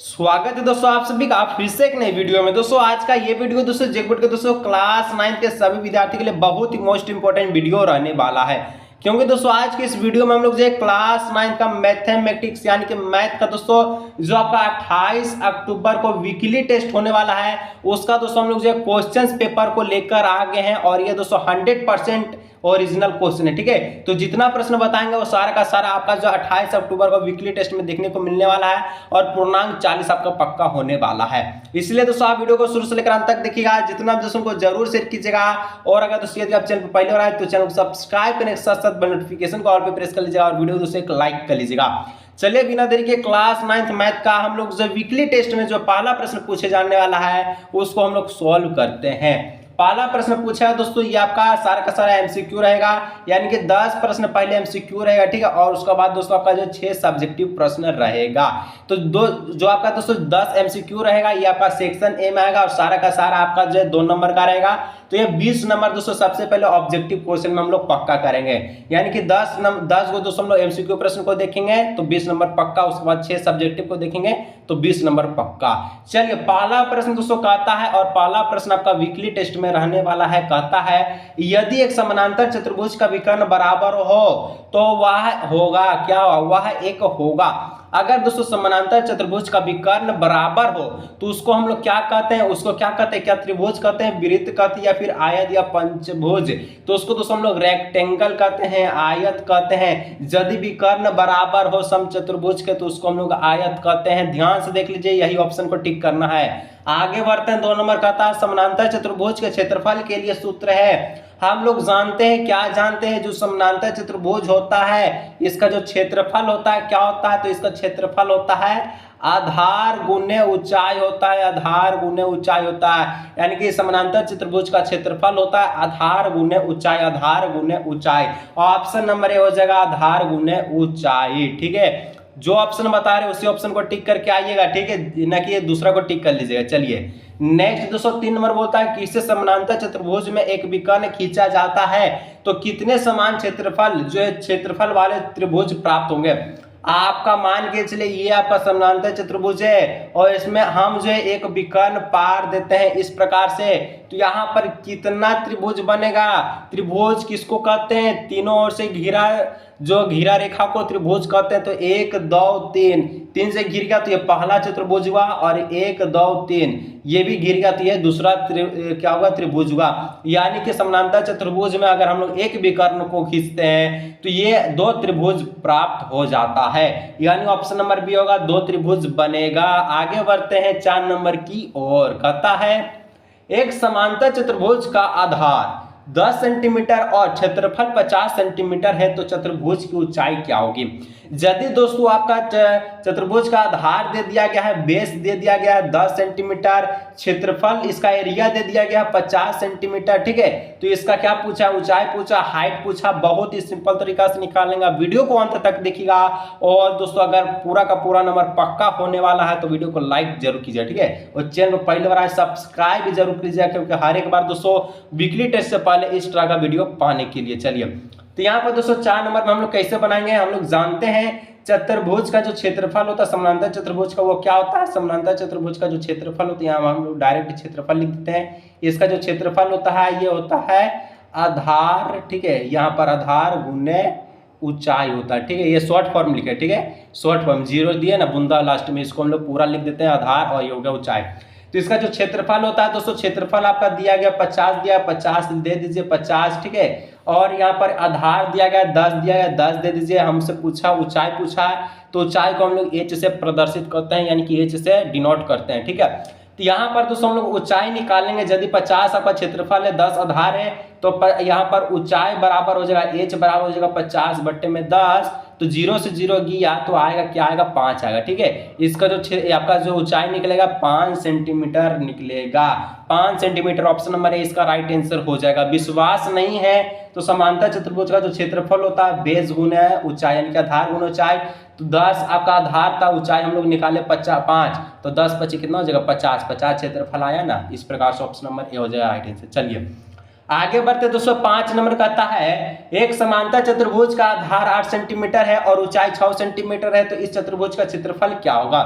स्वागत है दोस्तों आप सभी का फिर से एक नई वीडियो में। दोस्तों आज का ये वीडियो दोस्तों जेकबोर्ड के दोस्तों क्लास 9 के सभी विद्यार्थी के लिए बहुत ही मोस्ट इंपोर्टेंट वीडियो रहने वाला है, क्योंकि दोस्तों आज के इस वीडियो में हम लोग जो क्लास 9 का मैथमेटिक्स यानी कि मैथ का दोस्तों जो आपका 28 अक्टूबर को वीकली टेस्ट होने वाला है उसका दोस्तों हम लोग जो क्वेश्चंस पेपर को लेकर आ गए हैं और ये दोस्तों 100% ओरिजिनल क्वेश्चन है। ठीक है, तो जितना प्रश्न बताएंगे वो सारा का सारा आपका जो 28 अक्टूबर को वीकली टेस्ट में देखने को मिलने वाला है और पूर्णांक 40 आपका पक्का होने वाला है। इसलिए दोस्तों आप वीडियो को शुरू से लेकर अंत तक देखिएगा, जितना दोस्तों को जरूर शेयर कीजिएगा और अगर दोस्तों यदि आप चैनल पर पहले बार आए तो चैनल को सब्सक्राइब करने के साथ साथ नोटिफिकेशन को ऑल पे प्रेस कर लीजिएगा और वीडियो दोस्तों एक लाइक कर लीजिएगा। चलिए बिना देरी के क्लास 9 मैथ का हम लोग जो वीकली टेस्ट में जो पहला प्रश्न पूछे जाने वाला है उसको हम लोग सॉल्व करते हैं। पहला प्रश्न पूछा है दोस्तों, ये आपका सारा का सारा एमसीक्यू रहेगा, यानी कि 10 प्रश्न पहले एमसीक्यू रहेगा। ठीक है, और उसके बाद दोस्तों आपका जो 6 सब्जेक्टिव प्रश्न रहेगा। तो जो आपका दोस्तों 10 एमसीक्यू रहेगा ये आपका सेक्शन ए में आएगा और सारा का सारा आपका जो 2 नंबर का रहेगा। तो ये 20 नंबर दोस्तों सबसे पहले ऑब्जेक्टिव क्वेश्चन में हम लोग पक्का करेंगे, यानी कि 10 को दोस्तों हम लोग एमसीक्यू प्रश्न को देखेंगे तो 20 नंबर पक्का, उसके बाद 6 सब्जेक्टिव को देखेंगे तो 20 नंबर पक्का। चलिए पहला प्रश्न दोस्तों कहता है, और पहला प्रश्न आपका वीकली टेस्ट में रहने वाला है, कहता है यदि एक समानांतर चतुर्भुज का विकर्ण बराबर हो तो वह होगा क्या? वह एक होगा। अगर दोस्तों समानांतर चतुर्भुज का विकर्ण बराबर हो तो उसको हम लोग क्या कहते हैं? उसको क्या कहते हैं? क्या त्रिभुज कहते हैं, वृत्त कहते हैं या फिर आयत या पंचभुज? तो उसको दोस्तों हम लोग रेक्टेंगल कहते हैं, आयत कहते हैं। यदि विकर्ण बराबर हो समचतुर्भुज के तो उसको हम लोग आयत कहते हैं। ध्यान से देख लीजिए, यही ऑप्शन को टिक करना है। आगे बढ़ते हैं, 2 नंबर कहता है समानांतर चतुर्भुज के क्षेत्रफल के लिए सूत्र है। हम लोग जानते हैं, क्या जानते हैं? जो समानांतर चतुर्भुज होता है इसका जो क्षेत्रफल होता है क्या होता है? तो इसका क्षेत्रफल होता है आधार गुने ऊंचाई होता है, आधार गुने ऊंचाई होता है। यानी कि समानांतर चतुर्भुज का क्षेत्रफल होता है आधार गुने ऊंचाई, आधार गुने ऊंचाई। ऑप्शन नंबर ए हो जाएगा आधार गुने ऊंचाई। ठीक है, जो ऑप्शन बता रहे उसी ऑप्शन को टिक करके आइएगा। ठीक है, ना कि दूसरा को टिक कर लीजिएगा। चलिए नेक्स्ट दोस्तों 3 नंबर बोलता है किससे समानांतर चतुर्भुज में एक विकर्ण खींचा जाता है तो कितने समान क्षेत्रफल जो है क्षेत्रफल वाले त्रिभुज प्राप्त होंगे। आपका मान के चलिए ये आपका समानांतर चतुर्भुज है और इसमें हम जो है एक विकर्ण पार देते हैं इस प्रकार से, तो यहाँ पर कितना त्रिभुज बनेगा? त्रिभुज किसको कहते हैं? तीनों ओर से घिरा, जो घिरा रेखा को त्रिभुज कहते हैं। तो 1 2 3 से घिर गया तो ये पहला चतुर्भुज हुआ, और 1 2 3 ये भी घिर गया तो ये दूसरा क्या होगा? त्रिभुज हुआ। यानी कि समानांतर चतुर्भुज में अगर हम लोग एक विकर्ण को खींचते हैं तो ये 2 त्रिभुज प्राप्त हो जाता है, यानी ऑप्शन नंबर बी होगा 2 त्रिभुज बनेगा। आगे बढ़ते हैं 4 नंबर की ओर। कहता है एक समांतर चतुर्भुज का आधार 10 सेंटीमीटर और क्षेत्रफल 50 सेंटीमीटर है तो चतुर्भुज की ऊंचाई क्या होगी? यदि दोस्तों आपका चतुर्भुज का आधार दे दिया गया है, बेस दे दिया गया है 10 सेंटीमीटर, क्षेत्रफल इसका एरिया दे दिया गया है 50 सेंटीमीटर। ठीक है, तो इसका क्या पूछा? ऊंचाई पूछा, हाइट पूछा। बहुत ही सिंपल तरीका से निकालेंगे, वीडियो को अंत तक देखिएगा। और दोस्तों अगर पूरा का पूरा नंबर पक्का होने वाला है तो वीडियो को लाइक जरूर कीजिए। ठीक है, और चैनल को पहले बार आए सब्सक्राइब भी जरूर कीजिए, क्योंकि हर एक बार दोस्तों वीकली टेस्ट से पहले इस तरह का वीडियो पाने के लिए। चलिए तो यहाँ पर दोस्तों 4 नंबर में हम लोग कैसे बनाएंगे? हम लोग जानते हैं चतुर्भुज का जो क्षेत्रफल होता है समानांतर चतुर्भुज का वो क्या होता है? समानांतर चतुर्भुज का जो क्षेत्रफल होता है, यहाँ हम लोग डायरेक्ट क्षेत्रफल लिख देते हैं। इसका जो क्षेत्रफल होता है ये होता है आधार, ठीक है, यहाँ पर आधार गुने ऊंचाई होता है। ठीक है, ये शॉर्ट फॉर्म लिखे। ठीक है, शॉर्ट फॉर्म 0 दिए ना बूंदा लास्ट में, इसको हम लोग पूरा लिख देते हैं आधार और ये हो गया ऊंचाई। तो इसका जो क्षेत्रफल होता है दोस्तों, क्षेत्रफल आपका दिया गया 50 दिया, 50 दे दीजिए 50। ठीक है, और यहाँ पर आधार दिया गया 10 दिया गया, 10 दे दीजिए। हमसे पूछा ऊंचाई पूछा है तो ऊंचाई को हम लोग h से प्रदर्शित करते हैं, यानी कि h से डिनोट करते हैं। ठीक है, तो यहाँ पर दोस्तों हम लोग ऊंचाई निकालेंगे। यदि 50 आपका क्षेत्रफल है, 10 आधार है, तो यहाँ पर ऊंचाई बराबर हो जाएगा h बराबर हो जाएगा 50/10। तो 0 से 0 गया तो आएगा क्या? आएगा 5 आएगा। ठीक है, इसका जो आपका जो ऊंचाई निकलेगा 5 सेंटीमीटर निकलेगा। 5 सेंटीमीटर ऑप्शन नंबर ए इसका राइट आंसर हो जाएगा। विश्वास नहीं है तो समांतर चतुर्भुज का जो क्षेत्रफल होता है बेस गुने ऊंचाई, यानी कि आधार गुने ऊंचाई। तो 10 आपका आधार था, ऊंचाई हम लोग निकाले 5, तो 10 25 कितना हो जाएगा? 50 क्षेत्रफल आया ना। इस प्रकार से ऑप्शन नंबर ए हो जाएगा राइट आंसर। चलिए आगे बढ़ते दोस्तों 5 नंबर कहता है एक समांतर चतुर्भुज का आधार 8 सेंटीमीटर है और ऊंचाई 6 सेंटीमीटर है तो इस चतुर्भुज का क्षेत्रफल क्या होगा?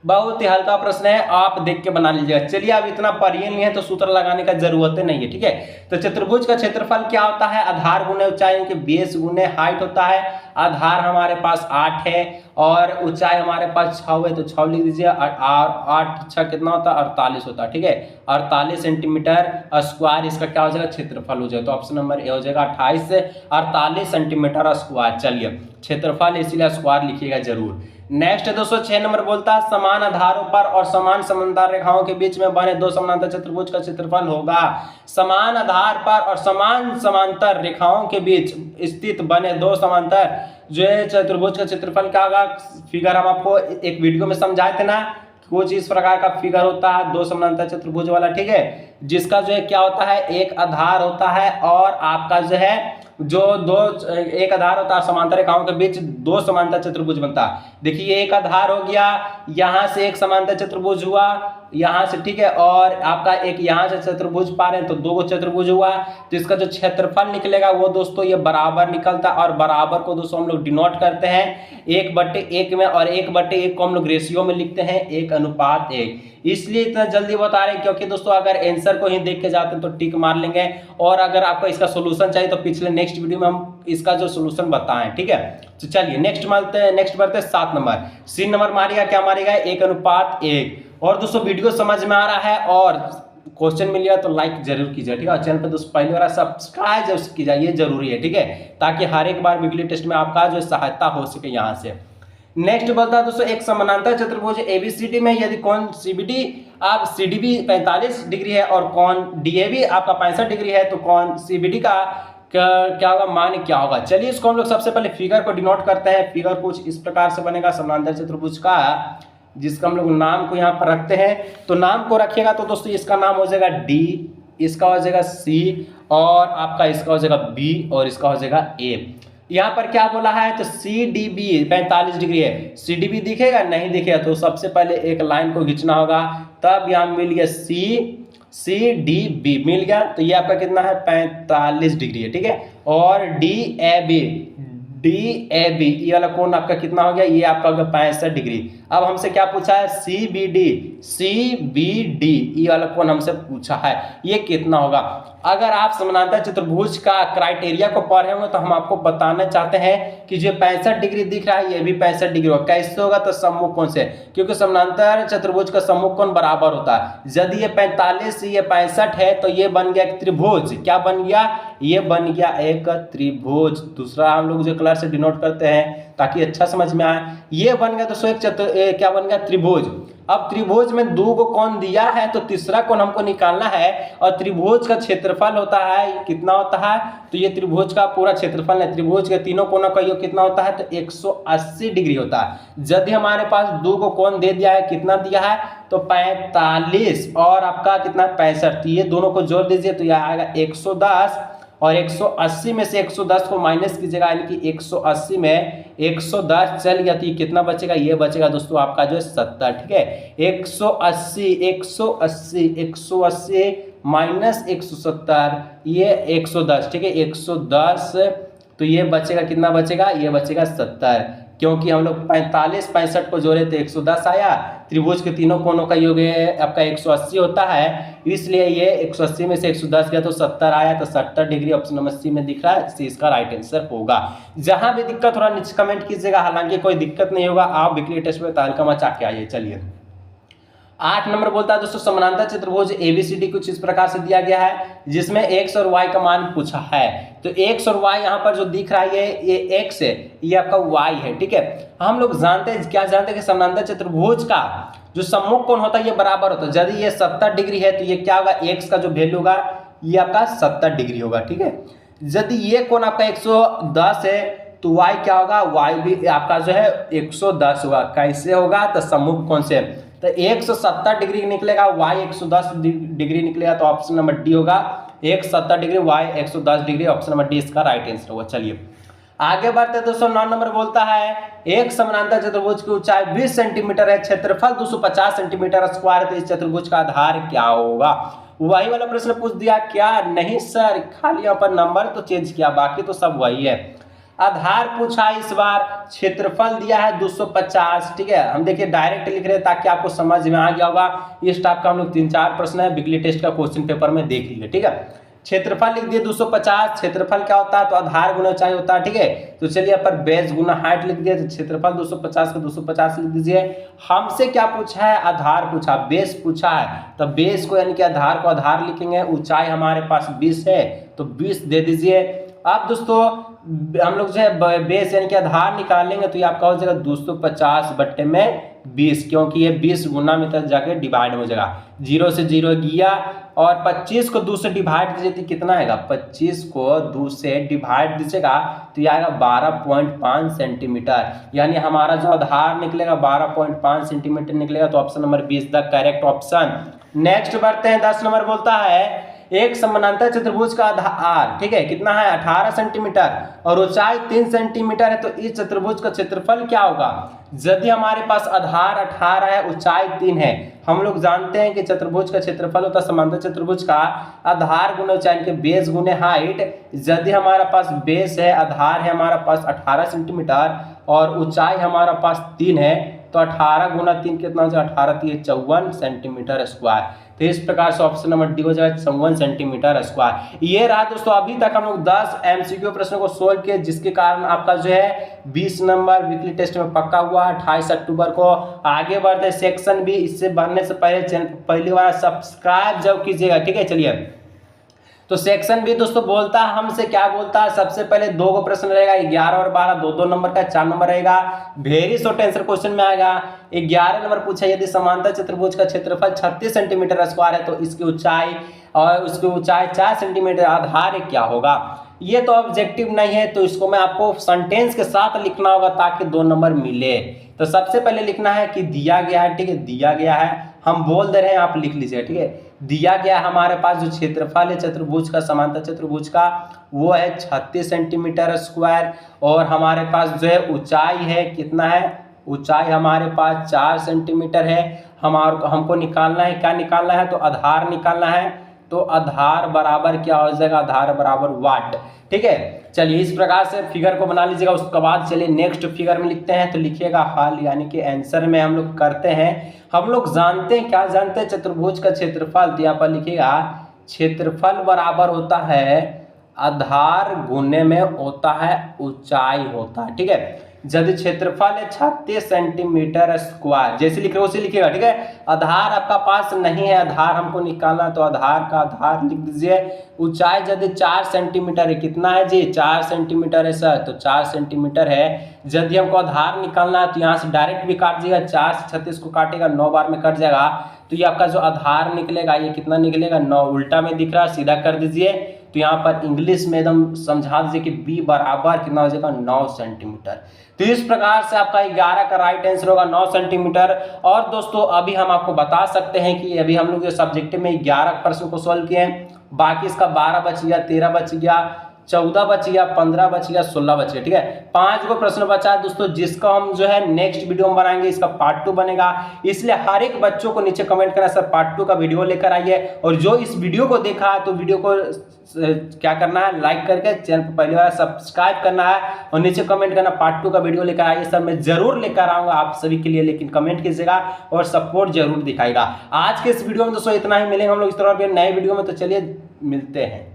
बहुत ही हल्का प्रश्न है, आप देख के बना लीजिएगा। चलिए, अब इतना पढ़िए नहीं है तो सूत्र लगाने का जरूरत नहीं है, ठीक है। तो चतुर्भुज का क्षेत्रफल क्या होता है? आधार गुने ऊंचाई यानी कि बेस गुने हाइट होता है। आधार हमारे पास 8 है और ऊंचाई हमारे पास 6 है, तो 6 लिख दीजिए। 8 6 कितना होता है? 48 होता है, ठीक है। 48 सेंटीमीटर स्क्वायर इसका क्या हो जाएगा? क्षेत्रफल हो जाएगा। तो ऑप्शन नंबर ए हो जाएगा 28 से 48 सेंटीमीटर स्क्वायर। चलिए, क्षेत्रफल इसीलिए स्क्वायर लिखिएगा जरूर। नेक्स्ट है दोस्तों 6 नंबर बोलता है समान आधारों पर और समान समांतर रेखाओं के बीच में बने दो समांतर चतुर्भुज का क्षेत्रफल होगा। समान आधार पर और समान समांतर रेखाओं के बीच स्थित बने दो समांतर जो है चतुर्भुज का क्षेत्रफल क्या होगा? फिगर हम आपको एक वीडियो में समझाए थे ना, कुछ इस प्रकार का फिगर होता है दो समांतर चतुर्भुज वाला, ठीक है। जिसका जो है क्या होता है? एक आधार होता है और आपका जो है जो दो एक आधार होता है, समांतर रेखाओं के बीच दो समांतर चतुर्भुज बनता है। देखिए, एक आधार हो गया, यहां से एक समांतर चतुर्भुज हुआ यहां से, ठीक है। और आपका एक यहां से चतुर्भुज पा रहे हैं तो दो चतुर्भुज हुआ। तो इसका जो क्षेत्रफल निकलेगा वो दोस्तों ये बराबर निकलता है। और बराबर को दोस्तों हम लोग डिनोट करते हैं 1/1 में, और 1/1 को हम लोग रेशियो में लिखते हैं 1:1। इसलिए इतना जल्दी बता रहे हैं क्योंकि दोस्तों अगर आंसर को ही देख के जाते हैं तो टिक मार लेंगे। और अगर आपको इसका सोल्यूशन चाहिए तो पिछले नेक्स्ट वीडियो में हम इसका जो सोल्यूशन बताएं, ठीक है। तो चलिए नेक्स्ट बढ़ते हैं 7 नंबर। सी नंबर मारेगा, क्या मारेगा? 1:1। और दोस्तों वीडियो समझ में आ रहा है और क्वेश्चन मिल गया तो लाइक जरूर कीजिए, ठीक है। चैनल पे दोस्तों पहली बार सब्सक्राइब जरूर कीजिए, ये जरूरी है, ठीक है, ताकि हर एक बार वीकली टेस्ट में आपका जो सहायता हो सके यहाँ से। नेक्स्ट बोलता है दोस्तों एक समानांतर चतुर्भुज एबीसीडी में यदि कौन सीबीडी आप सीडीबी 45 डिग्री है और कौन डीएबी आपका 65 डिग्री है, तो कौन सीबीडी का क्या होगा? मान क्या होगा? चलिए, इसको हम लोग सबसे पहले फिगर को डिनोट करते हैं। फिगर कुछ इस प्रकार से बनेगा समानांतर चतुर्भुज का, जिसका हम लोग नाम को यहाँ पर रखते हैं। तो नाम को रखिएगा तो दोस्तों इसका नाम हो जाएगा डी, इसका हो जाएगा सी, और आपका इसका हो जाएगा बी, और इसका हो जाएगा ए। यहाँ पर क्या बोला है? तो सी डी बी 45 डिग्री है। सी डी बी दिखेगा? नहीं दिखेगा, तो सबसे पहले एक लाइन को खींचना होगा, तब यहाँ मिल गया सी डी बी मिल गया। तो ये आपका कितना है? 45 डिग्री है, ठीक है। और डी ए बी ये वाला कोण आपका कितना हो गया? ये आपका हो गया 65 डिग्री। अब हमसे क्या पूछा है? सी बी डी ये वाला कोण हमसे पूछा है, ये कितना होगा? अगर आप समानांतर चतुर्भुज का क्राइटेरिया को पढ़े होंगे तो हम आपको बताना चाहते हैं कि जो 65 डिग्री दिख रहा है ये भी 65 डिग्री होगा। कैसे होगा? तो सम्मुख कोण से, क्योंकि समानांतर चतुर्भुज का सम्मुख कोण बराबर होता है। यदि ये 45 ये 65 है तो ये बन गया एक त्रिभुज। क्या बन गया? ये बन गया एक त्रिभुज। दूसरा हम लोग जो कलर से डिनोट करते हैं ताकि अच्छा समझ में आए, ये बन गया दोस्तों एक क्या बन गया? त्रिभुज। अब त्रिभुज में दो को कोण दिया है तो तीसरा कोण हमको निकालना है, और त्रिभुज का क्षेत्रफल होता है कितना होता है? तो ये त्रिभुज का पूरा क्षेत्रफल है, त्रिभुज के तीनों कोणों का योग कितना होता है? तो 180 डिग्री होता है। यदि हमारे पास दो को कोण दे दिया है, कितना दिया है? तो 45 और आपका कितना? 65। तो ये दोनों को जोड़ दीजिए तो यह आएगा 110, और 180 में से 110 को माइनस कीजिएगा, यानी कि 180 में 110 चल गया तो ये कितना बचेगा? ये बचेगा दोस्तों आपका जो है 70, ठीक है। 180 माइनस 170 ये 110, ठीक है। 110 तो ये बचेगा कितना बचेगा? ये बचेगा 70, क्योंकि हम लोग 45 65 को जोड़े तो 110 आया। त्रिभुज के तीनों कोणों का योग आपका 180 होता है, इसलिए ये 180 में से 110 गया तो 70 आया। तो 70 डिग्री ऑप्शन नंबर सी में दिख रहा है, सी इसका राइट आंसर होगा। जहां भी दिक्कत थोड़ा नीचे कमेंट कीजिएगा, हालांकि कोई दिक्कत नहीं होगा, आप वीकली टेस्ट में तहलका मचा के आइए। चलिए 8 नंबर बोलता है दोस्तों समानांतर चतुर्भुज एबीसीडी कुछ इस प्रकार से दिया गया है, जिसमें x और y का मान पूछा है। तो x और y यहाँ पर जो दिख रहा है ये x है, ये आपका y है, ठीक है। हम लोग जानते हैं क्या जानते हैं कि समानांतर चतुर्भुज का जो सम्मुख कोण होता है ये बराबर होता है। यदि ये 70 डिग्री है तो ये क्या होगा? x का जो वैल्यू होगा ये आपका 70 डिग्री होगा, ठीक है। यदि ये कोण आपका 110 है तो y क्या होगा? y भी आपका जो है 110 होगा। कैसे होगा? तो सम्मुख कोण से, तो 170 डिग्री निकलेगा, y 110 डिग्री निकलेगा, तो ऑप्शन नंबर डी होगा 170 degree, y 110 degree, option number D इसका राइट आंसर होगा। चलिए आगे बढ़ते हैं दोस्तों। 9 नंबर बोलता है एक समानांतर चतुर्भुज की ऊंचाई 20 सेंटीमीटर है, क्षेत्रफल 250 सेंटीमीटर स्क्वायर, तो इस चतुर्भुज का आधार क्या होगा? वही वाला प्रश्न पूछ दिया क्या? नहीं सर, खाली यहाँ पर नंबर तो चेंज किया, बाकी तो सब वही है। आधार पूछा इस बार, क्षेत्रफल दिया है 250, ठीक है। हम देखिए डायरेक्ट लिख रहे हैं ताकि आपको समझ में आ गया होगा। इस टाइप का हम लोग 3-4 प्रश्न है वीकली टेस्ट का क्वेश्चन पेपर में देख लीजिए, ठीक है। क्षेत्रफल लिख दिए 250, क्षेत्रफल क्या होता है तो आधार गुना ऊंचाई होता है, ठीक है। तो चलिए यहाँ पर बेस गुना हाइट लिख दिए, तो क्षेत्रफल 250 का 250 लिख दीजिए। हमसे क्या पूछा है, आधार पूछा, बेस पूछा है, तो बेस को यानी कि आधार को आधार लिखेंगे, ऊंचाई हमारे पास 20 है तो 20 दे दीजिए। अब दोस्तों हम लोग जो है बेस यानी कि आधार निकालेंगे तो ये आपका हो जाएगा 250 बट्टे में 20, क्योंकि ये 20 गुना में तक जाके डिवाइड हो जाएगा। 0 से 0 गया और 25 को 2 से डिवाइड दीजिए तो कितना आएगा, 25 को 2 से डिवाइड दीजिएगा तो ये आएगा 12.5 सेंटीमीटर, यानी हमारा जो आधार निकलेगा 12.5 सेंटीमीटर निकलेगा। तो option number 20 the correct option. Next बढ़ते हैं, 10 नंबर बोलता है एक समानांतर चतुर्भुज का आधार, ठीक है, कितना है 18 सेंटीमीटर और ऊंचाई 3 सेंटीमीटर है, तो इस चतुर्भुज का क्षेत्रफल क्या होगा। यदि हमारे पास आधार 18 है, ऊंचाई 3 है, हम लोग जानते हैं कि चतुर्भुज का क्षेत्रफल होता है समांतर चतुर्भुज का आधार गुने ऊंचाई के बेस गुने हाइट। यदि हमारा पास बेस है, आधार है हमारा पास 18 सेंटीमीटर और ऊंचाई हमारा पास 3 है, तो 18 गुना 3 कितना हो जाएगा, 18 3 54 सेंटीमीटर स्क्वायर। तो इस प्रकार से ऑप्शन नंबर डी हो जाएगा 54 सेंटीमीटर स्क्वायर। ये रहा दोस्तों, अभी तक हम लोग 10 एमसीक्यू प्रश्नों को सोल्व किए, जिसके कारण आपका जो है 20 नंबर वीकली टेस्ट में पक्का हुआ 28 अक्टूबर को। आगे बढ़ते सेक्शन भी, इससे बढ़ने से पहले चैनल पहली बार सब्सक्राइब जब कीजिएगा, ठीक है। चलिए तो सेक्शन भी दोस्तों बोलता है हमसे, क्या बोलता है, सबसे पहले 2 को प्रश्न रहेगा, 11 और 12 2-2 नंबर का, 4 नंबर रहेगा। वेरी शॉर्ट आंसर क्वेश्चन में आएगा। 11 नंबर पूछा, यदि समांतर चतुर्भुज का क्षेत्रफल 36 सेंटीमीटर स्क्वायर है तो इसकी ऊंचाई और उसकी ऊंचाई 4 सेंटीमीटर, आधार क्या होगा। ये तो ऑब्जेक्टिव नहीं है, तो इसको मैं आपको सेंटेंस के साथ लिखना होगा ताकि 2 नंबर मिले। तो सबसे पहले लिखना है कि दिया गया है, ठीक है, दिया गया है, हम बोल दे रहे हैं, आप लिख लीजिए, ठीक है। दिया गया हमारे पास जो क्षेत्रफल है चतुर्भुज का, समांतर चतुर्भुज का, वो है 36 सेंटीमीटर स्क्वायर और हमारे पास जो है ऊंचाई है, कितना है, ऊंचाई हमारे पास 4 सेंटीमीटर है। हमको निकालना है, क्या निकालना है, तो आधार निकालना है। तो आधार बराबर क्या हो जाएगा, आधार बराबर वाट, ठीक है। चलिए इस प्रकार से फिगर को बना लीजिएगा। उसके बाद चलिए नेक्स्ट फिगर में लिखते हैं, तो लिखिएगा हल, यानी कि आंसर में हम लोग करते हैं। हम लोग जानते हैं, क्या जानते हैं, चतुर्भुज का क्षेत्रफल, तो यहाँ पर लिखिएगा क्षेत्रफल बराबर होता है आधार गुने में होता है ऊंचाई होता है, ठीक है। यदि क्षेत्रफल है 36 सेंटीमीटर स्क्वायर, जैसे लिख रहे हो उसे लिखिएगा, ठीक है। आधार आपका पास नहीं है, आधार हमको निकालना, तो आधार का आधार लिख दीजिए। ऊंचाई यदि 4 सेंटीमीटर है, कितना है जी, 4 सेंटीमीटर है सर, तो 4 सेंटीमीटर है। यदि हमको आधार निकालना है तो यहाँ से डायरेक्ट भी काट दीजिएगा, 4 से 36 को काटेगा 9 बार में कट जाएगा, तो ये आपका जो आधार निकलेगा ये कितना निकलेगा, 9। उल्टा में दिख रहा है, सीधा कर दीजिए। तो यहाँ पर इंग्लिश में एकदम समझा दीजिए कि बी बराबर कितना हो जाएगा, 9 सेंटीमीटर। तो इस प्रकार से आपका 11 का राइट आंसर होगा 9 सेंटीमीटर। और दोस्तों अभी हम आपको बता सकते हैं कि अभी हम लोग जो सब्जेक्ट में 11 प्रश्न को सॉल्व किए हैं, बाकी इसका 12 बच गया, 13 बच गया, 14 बच गया, 15 बच गया, 16 बच गया, ठीक है। 5 को प्रश्न बचा है दोस्तों, जिसका हम जो है नेक्स्ट वीडियो में बनाएंगे, इसका पार्ट 2 बनेगा। इसलिए हर एक बच्चों को नीचे कमेंट करना, सर पार्ट 2 का वीडियो लेकर आइए। और जो इस वीडियो को देखा है तो वीडियो को क्या करना है, लाइक करके चैनल पर पहली बार सब्सक्राइब करना है और नीचे कमेंट करना पार्ट 2 का वीडियो लेकर आइए। सर मैं जरूर लेकर आऊंगा आप सभी के लिए, लेकिन कमेंट कीजिएगा और सपोर्ट जरूर दिखाएगा। आज के इस वीडियो में दोस्तों इतना ही, मिलेंगे हम लोग इस तरह के नए वीडियो में, तो चलिए मिलते हैं।